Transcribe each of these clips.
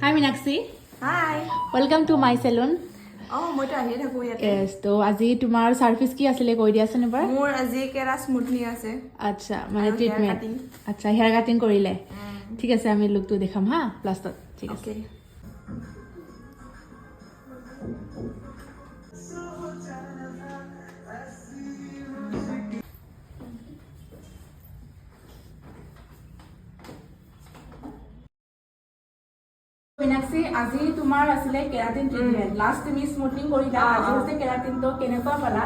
Hi Meenakshi. Hi. Welcome to my salon. মই তো আহিয়ে থাকো ইয়াতে। Yes, তো আজি তোমাৰ সাৰ্ভিস কি আছিল কৈ দিয়াচোন এবাৰ। মোৰ আজি কেৰা স্মুথনি আছে। আচ্ছা, মানে ট্ৰিটমেন্ট। আচ্ছা, হেয়াৰ কাটিং কৰিলে। ঠিক আছে, আমি লুকটো দেখাম হা লাষ্টত। ঠিক আছে। Okay. Meenakshi, আজি তোমাৰ আছিল কেৰাটিন ট্ৰিটমেন্ট। লাস্ট তুমি স্মুথনিং কৰিলা, আজি হৈছে কেৰাটিন তো কেনেকুৱা পালা?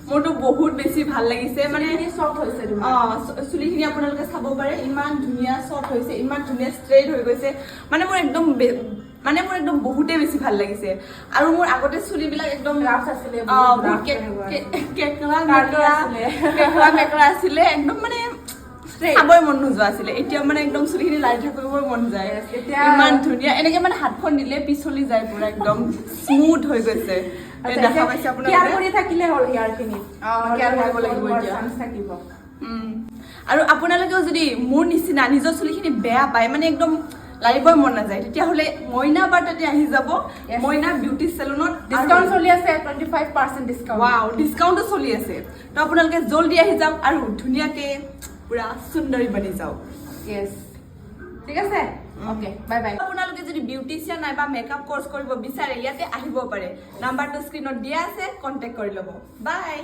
মোৰতো বহুত বেছি ভাল লাগিছে মানে সফট হৈছে তোমাৰ। চুলিখিনি আপোনালোকে চাব পাৰে ইমান ধুনীয়া সফট হৈছে, ইমান ধুনীয়া ষ্ট্ৰেইট হৈ গৈছে। মানে মোৰ একদম বহুতে বেছি ভাল লাগিছে। আৰু মোৰ আগতে চুলিবিলাক একদম ৰাফ আছিলে, কেকৰা আছিলে একদম মানে চাবই মন নোযোৱা আছিলে। এতিয়া মানে একদম চুলিখিনি লাৰি থাকিবই মন যায়। ইমান ধুনীয়া, এনেকে মানে হাতখন দিলে পিছলি যায়, পুৰা একদম স্মুথ হৈ গৈছে। দেখা পাইছে আপোনালোকে? কেয়াৰ কৰি থাকিলে হ'ল হেয়াৰখিনি। কেয়াৰ কৰিব লাগিব এতিয়া। চান্স থাকিব। আৰু আপোনালোকেও যদি মোৰ নিচিনা নিজৰ চুলিখিনি বেয়া পায়, মানে একদম লাৰিবই মন নাযায়, তেতিয়াহ'লে মইনা বাৰ তাতে আহি যাব। মইনা বিউটি চেলুনত ডিসকাউন্ট চলি আছে, 25% ডিসকাউন্ট। ওয়াও, ডিসকাউন্টও চলি আছে। তো আপোনালোকে জলদি আহি যাওক আৰু ধুনীয়াকে পুৰা সুন্দৰী বনি যাওক। ইয়েস, ঠিক আছে। Okay, bye bye. আপোনালোকে যদি বিউটিচিয়ান নাইবা মেকআপ কোর্স কৰিব বিচাৰে, ইয়াতে আহিব পাৰে। নাম্বাৰটো স্ক্ৰিনত দিয়া আছে, কন্টেক্ট কৰি ল'ব। বাই।